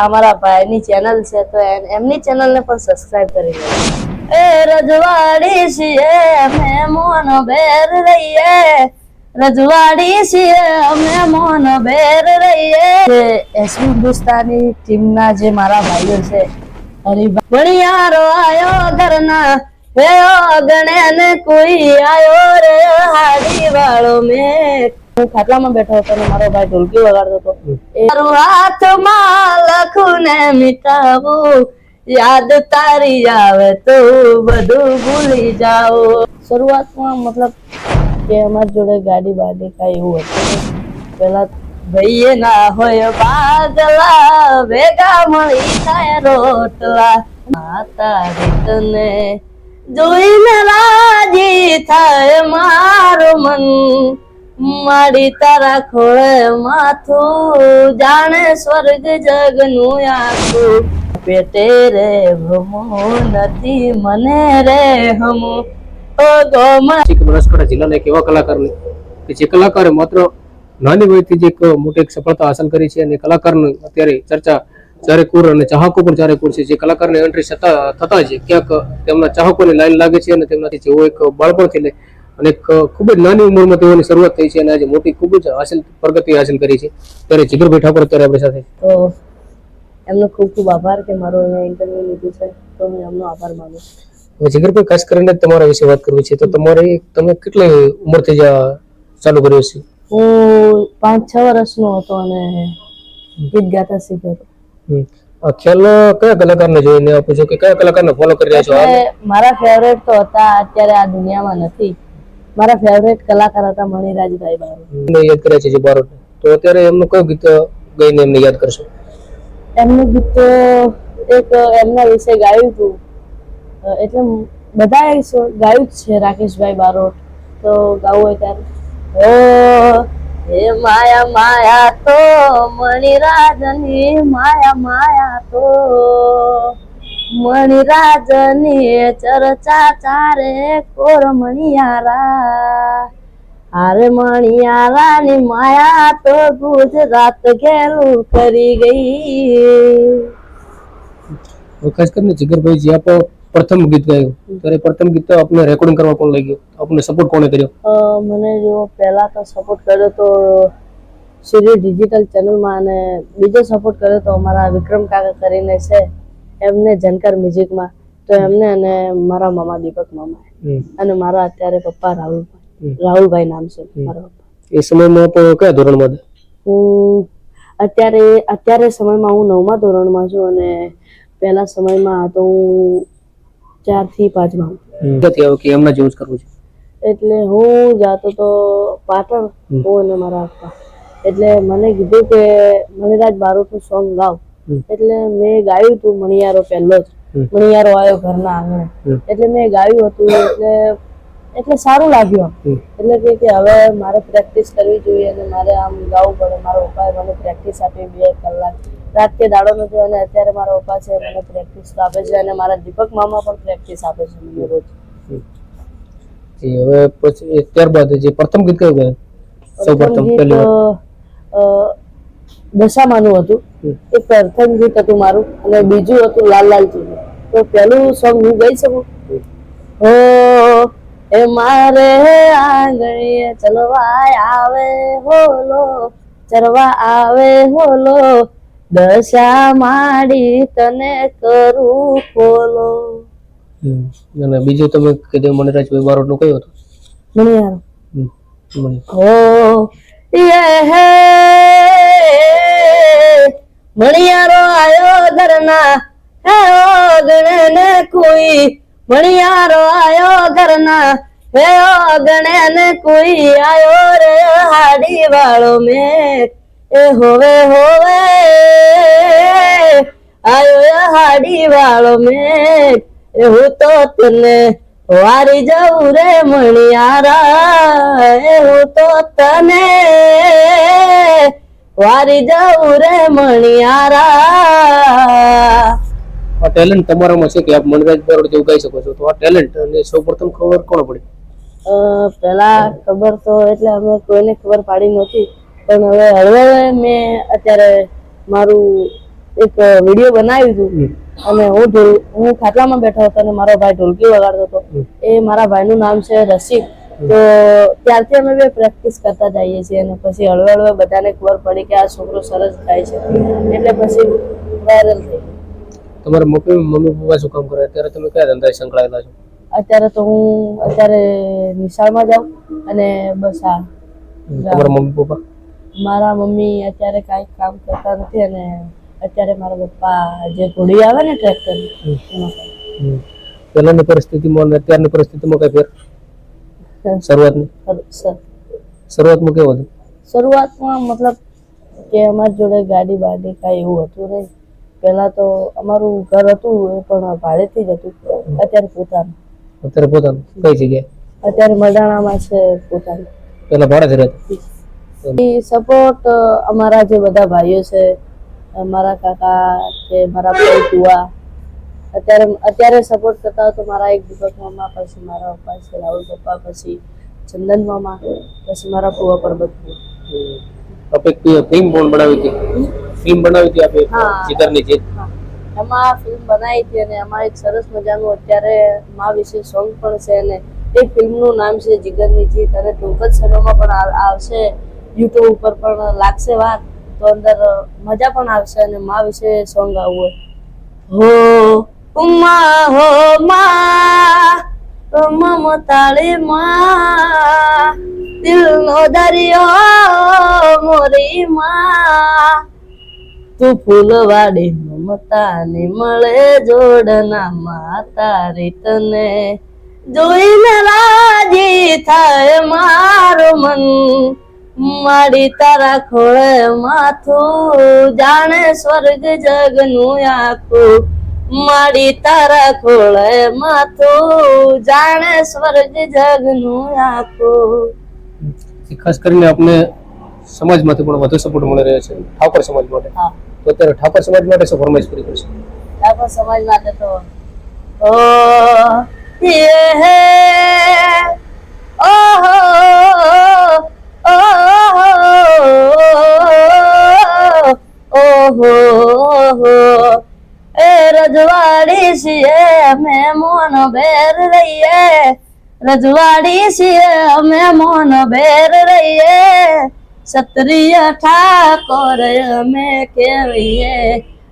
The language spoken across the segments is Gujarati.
આ મારા ભાઈની ચેનલ છે તો એમની ચેનલને પણ સબસ્ક્રાઇબ કરી લો. એ રજવાડી છીએ અમે મોન બેર રહીએ, રજવાડી છીએ અમે મોન બેર રહીએ. એસવી હિન્દુસ્તાની ટીમના જે મારા ભાઈઓ છે, ભણિયારો આયો ઘરના હે ગણે ને કોઈ આયો રે હાડી વાળો મેં. હું ખાટલામાં બેઠો હતો અને મારો ભાઈ ઢોલકી વગાડતો હતો. મારો હાથમાં લખું ને મિટાવું, યાદ તારી આવે તો બધું ભૂલી જાઓ. શરૂઆતમાં મતલબ કે અમારી જોડે ગાડી બાડી કઈ એવું હતું. પેલા ભાઈએ ના હોય પાગલા, ભેગા મળી થાય રોટલા. માતા રીતને જોઈને રાજી થાય મારું મન, માડી તારા ખોળે માથું, જાણે સ્વર્ગ જગનું આખું. પેટે રે ભમો નથી મને રે હમો. બનાસકાંઠા જિલ્લાના એક એવા કલાકારને કે જે કલાકારે માત્ર નાની વયથી જ એક મોટી એક સફળતા હાંસલ કરી છે, અને કલાકારનું અત્યારે ચર્ચા ચારે કોર અને ચાહકો પણ ચારે કોર છે. જે કલાકારને એન્ટ્રી થતા જ ક્યાંક તેમના ચાહકોની લાઈન લાગે છે, અને તેમનાથી જેવો એક બાળપણથી લઈ અને ખૂબ જ નાની ઉંમરમાં તેઓની શરૂઆત થઈ છે અને આજે મોટી ખૂબ જ પ્રગતિ હાંસલ કરી છે. ત્યારે જીગરભાઈ ઠાકોર અત્યારે આપણી સાથે. તો એમનો ખૂબ ખૂબ આભાર કે મારો અહીંયા ઇન્ટરવ્યુ લીધું છે, તો હું એમનો આભાર માનું છું. હવે જીગરભાઈ, ખાસ કરીને તમારા વિશે વાત કરવી છે તો તમે કેટલી ઉંમરથી ચાલુ કર્યું છે? હું 5-6 વર્ષનો હતો અને ગીત ગાતા શીખ્યો હતો. ખ્યાલ કયા કલાકારને જોઈને આપો છો કે કયા કલાકારને ફોલો કરી રહ્યા છો? મારા ફેવરેટ તો હતા, અત્યારે આ દુનિયામાં નથી. મારા ફેવરેટ કલાકાર હતા મણિરાજભાઈ બારોટ. યાદ કર્યા છે જે બારોટ, તો અત્યારે એમનું કયું ગીત ગાઈને એમને યાદ કરશો? એમનું ગીત એક એમના વિશે ગાયું હતું, એટલે બધા ગાયું જ છે. રાકેશભાઈ બારોટ તો ગાવું હોય ત્યારે હે માયા માયા તો મણિરાજની, માયા માયા તો મણિરાજની ચર્ચા ચારે કોર મણિયારા. હારે મણિયારાની માયા તો ગુજરાત ઘેલું કરી ગઈ. ખાસ કરીને જીગરભાઈ, જે આપ પ્રથમ ગીત ગાયું ત્યારે પ્રથમ ગીત આપને રેકોર્ડિંગ કરવા કોણ લઈ ગયો? આપને સપોર્ટ કોણે કર્યો? મને જો પહેલા તો સપોર્ટ કર્યો તો શ્રી ડિજિટલ ચેનલમાં, અને બીજો સપોર્ટ કર્યો તો અમારા વિક્રમ કાકા કરીને છે, એમને જનકર મ્યુઝિકમાં. તો એમને અને મારા મામા દીપક મામા, અને મારા અત્યારે પપ્પા રાહુલભાઈ નામ છે મારા પપ્પા. એ સમયમાં તો કયા ધોરણમાં? હું અત્યારે સમયમાં હું 9મા ધોરણમાં છું, અને પહેલા સમયમાં તો હું 4 થી 5માં. કે એમના જેવું જ કરવું છે એટલે હું જાતો તો પાટણ, હું અને મારા પપ્પા. એટલે મને કીધું કે મણિરાજ બારોટનું સોંગ ગાવ. એટલે મેં ગાયું હતું મણિયારો. પહેલો જ મણિયારો આવ્યો ઘરના આંગણે, એટલે મેં ગાયું હતું. એટલે સારું લાગ્યું. એટલે કે હવે મારે પ્રેક્ટિસ કરવી જોઈએ અને મારે આમ ગાવું પડે. મારા પપ્પાએ મને પ્રેક્ટિસ આપી 2 કલાક, રાત કે દાડો નથી. અને અત્યારે મારા પપ્પા છે મને પ્રેક્ટિસ આપે છે, અને મારા દીપક મામા પણ પ્રેક્ટિસ આપે છે મને રોજ. હવે પછી ત્યારબાદ જે પ્રથમ ગીત કયું ગાયું? સૌપ્રથમ દશામાનું હતું. એક પ્રથમ ગીત હતું મારું, અને બીજું હતું લાલ લાલ ચૂડી. તો પહેલું સોંગ હું ગાઈ શકું? હો એ મારે આંગણીએ ચલવા આવે હોલો, ચરવા આવે હોલો, દશા માડી તને કરું ફોલો. અને બીજું તમે કીધું મણિરાજભાઈ બારોટ નું કયું હતું? મણિયારો. મણિયારો આયો ઘરના હે ગણે ને કોઈ, મણિયારો આયો ઘરના હે ગણે ને કોઈ, આયો રે હાડી વાળો મેં. એ હોવે હોવે આયો હાડી વાળો મેં. હું તો તને વારી જવું રે મણિયારા, હું તો તને વારી જવું રે મણિયારા. આ ટેલેન્ટ તમારામાં છે કે આપ મણિરાજ બારોટ જેવું ગાઈ શકો છો, તો આ ટેલેન્ટ અને સૌપ્રથમ ખબર કોણ પડી? પહેલા ખબર તો એટલે અમે કોઈને ખબર પાડી નહોતી, પણ હવે હળવે મેં અત્યારે મારું એક વિડીયો બનાવ્યું હતું અને હું ખાટલામાં બેઠો હતો અને મારો ભાઈ ઢોલકી વગાડતો હતો. એ મારા ભાઈનું નામ છે રસિક. તો ત્યારથી અમે બે પ્રેક્ટિસ કરતા જઈએ છીએ અને પછી હળવે હળવે બધાને ખબર પડી કે આ છોકરો સરસ ગાય છે એટલે પછી વાયરલ થઈ. તમારા મમ્મી પપ્પા શું કામ કરે? અત્યારે તમે કયા ધંધાએ સંકળાયેલા છો? અત્યારે તો હું નિશાળમાં જાઉં અને બસ આ તમારા મમ્મી પપ્પા? મારા મમ્મી અત્યારે કાંઈ કામ કરતા નથી અને અત્યારે મારા પપ્પા જે ઘોડી આવે ને ટ્રેક્ટર પહેલાની પરિસ્થિતિમાં અને અત્યારની પરિસ્થિતિમાં કઈ ફેર? શરૂઆતમાં કેવું હતું? શરૂઆતમાં મતલબ કે અમારી જોડે ગાડી બાડી કાંઈ એવું હતું નહીં. પહેલા તો અમારું ઘર હતું એ પણ ભાડેથી જ હતું. અત્યારે પોતાનું. અત્યારે પોતાનું કઈ જગ્યાએ? અત્યારે મડાણામાં છે પોતાનું. પહેલા ભાડેથી રહેતું? સપોર્ટ અમારા જે બધા ભાઈઓ છે, મારા કાકા કે મારા ભાઈ કુવા અત્યારે સપોર્ટ કરતા હતો. મારા એક દીપક મામા, પછી મારા પપ્પા છે રાહુલ પપ્પા, પછી ચંદન મામા, પછી મારા કુવા પરબત. આપણે ફિલ્મ પણ બનાવી હતી. ફિલ્મ બનાવી હતી આપણે જીગરની જીત. એમાં ફિલ્મ બનાવી હતી અને એમાં એક સરસ મજાનું અત્યારે મા વિશે સોંગ પણ છે અને એ ફિલ્મનું નામ છે જીગરની જીત અને ટૂંક જ સમયમાં પણ આવશે. યુટ્યુબ ઉપર પણ લાગશે વાત તો અંદર મજા પણ આવશે અને મા વિશે સોંગ આવવું હો ઉમા હો મા મમતાળી મા દિલનો દરિયો મોરી મા તું ફૂલવાડી મમતાની મળે જોડના મા તારી તને જોઈને રાજી થાય મારું મન માડી તારા ખોળે માથું જાણે સ્વર્ગ જગનું આખું માડી તારા ખોળે માથું જાણે સ્વર્ગ જગનું આખું. ખાસ કરીને આપણે સમાજમાંથી પણ વધુ સપોર્ટ મળી રહ્યો છે ઠાકોર સમાજ માટે. તો અત્યારે ઠાકોર સમાજ માટે શું ફરમાઈશ પૂરી કરશે? ઠાકોર સમાજ માટે તો ये है ओहो ओहो ओहो ए रजवाड़ी सीए हमें मोन बेर रही है रजवाड़ी सीए हमें मोन बेर रही है सत्रिय ठाकोर हमें केविए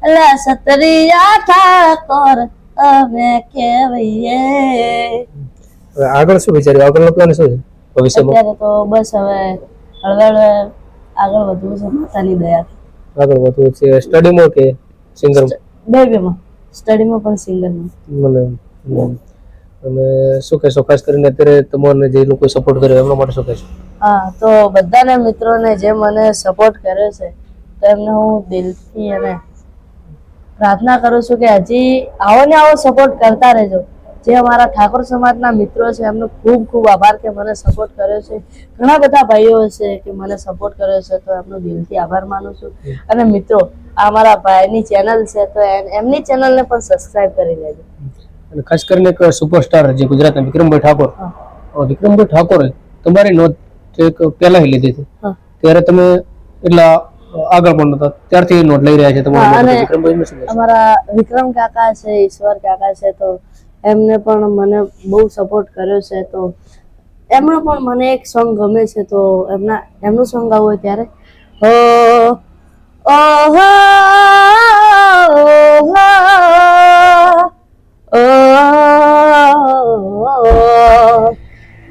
अला सत्रिय ठाकोर અમે કેવીએ. આગળ શું વિચાર્યું? આગળનો પ્લાન શું છે ભવિષ્યમાં? અત્યારે તો બસ હવે હળવે હળવે આગળ વધવું છે માતાની દયાથી. આગળ વધવું છે સ્ટડીમાં કે સિંગર? બેમાં સ્ટડીમાં પણ સિંગરમાં. મને અને શું કહેશો ખાસ કરીને અત્યારે તમારે જે લોકો સપોર્ટ કર્યો એમના માટે શું કહેશો? હા, તો બધાને મિત્રોને જે મને સપોર્ટ કર્યો છે તો એમને હું દિલથી અને પ્રાર્થના કરું છું કે હજી આવો ને આવો સપોર્ટ કરતા રહેજો. જે અમારા ઠાકોર સમાજના મિત્રો છે એમનો ખૂબ ખૂબ આભાર કે મને સપોર્ટ કર્યો છે. ઘણા બધા ભાઈઓ છે કે મને સપોર્ટ કર્યો છે તો એમનો દિલથી આભાર માનું છું. અને મિત્રો આ અમારા ભાઈની ચેનલ છે તો એમની ચેનલને પણ સબસ્ક્રાઇબ કરી લેજો. અને ખાસ કરીને એક સુપરસ્ટાર જે ગુજરાતના વિક્રમભાઈ ઠાકોર, વિક્રમભાઈ ઠાકોરે તમારી નોંધ એક પહેલા લીધી હતી ત્યારે તમે એટલા આગળ પણ નતા, ત્યારથી નોટ લઈ રહ્યા છે તમારા અમારા વિક્રમ કાકા છે, ઈશ્વર કાકા છે તો એમને પણ મને બહુ સપોર્ટ કર્યો છે. તો એમનો પણ મને એક સોંગ ગમે છે તો એમનું સોંગ આવું હોય ત્યારે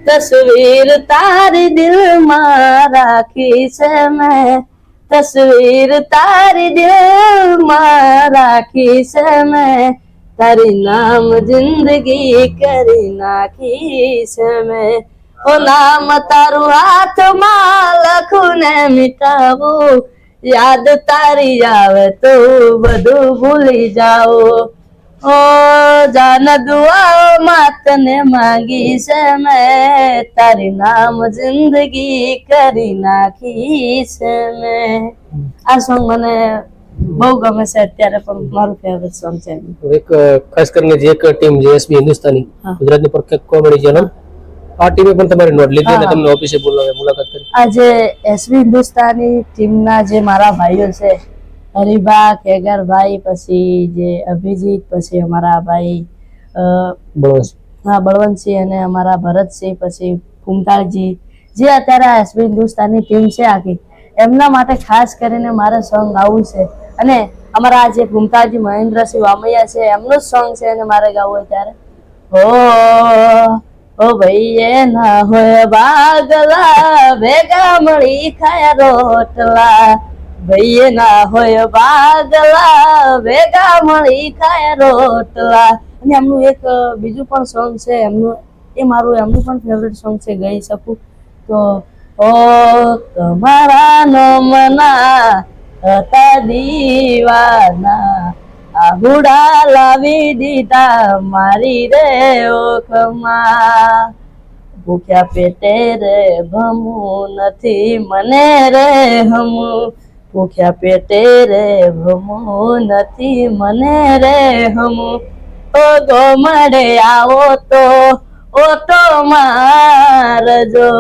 તસવીર તારી દિલમાં રાખી છે મેં तस्वीर तारी दिल में राखी से मैं तारी नाम जिंदगी करी नाखी से मैं ओ नाम तारू हाथ में लखूं ने मिटावू याद तारी आवे तो बधु भूली जाओ ओ जान दुआ मात ने मांगी से मैं तारी नाम जिंदगी કરી નાખી છે મેં. આ સોંગ મને બહુ ગમે છે અત્યારે પણ મારું ફેવરેટ સોંગ છે. એક ખાસ કરીને જે એક ટીમ જે એસબી હિન્દુસ્તાની ગુજરાતની પ્રખ્યાત કોમેડી ચેનલ આ ટીમે પણ તમારી નોટ લીધી અને તમને ઓફિસે બોલાવે મુલાકાત કરી. આજે એસબી હિન્દુસ્તાની ટીમના જે મારા ભાઈઓ છે હરિભા ખેગરભાઈ, પછી જે અભિજીત, પછી અમારા ભાઈ બળવંત હા બળવંતસિંહ અને અમારા ભરતસિંહ, પછી કુંતાળજી, જે અત્યારે આ એસબી હિન્દુસ્તાનની ટીમ છે આખી, એમના માટે ખાસ કરીને મારે સોંગ ગાવું છે. અને અમારા આ જે કુંતાળજી મહેન્દ્રસિંહ વામૈયા છે એમનું જ સોંગ છે અને મારે ગાવું હોય ત્યારે ઓ ભઈએ ના હોય બાગલા ભેગા મળી ખાયા રોટલા, ભઈએ ના હોય બાગલા ભેગા મળી ખાયા રોટલા. અને એમનું એક બીજું પણ સોંગ છે એમનું, એ મારું એમનું પણ ફેવરેટ સોંગ છે, ગાઈ શકું તો ઓ તમારા નોમના હતા દીવાના, આહુડા લાવી દીધા મારી રે ઓખમાં, ભૂખ્યા પેટે રે ભમું નથી મને રે હમું, ભૂખ્યા પેટે રે ભમું નથી મને રે હમું, ઓ ગોમડે આવો તો ઓટો મારજો.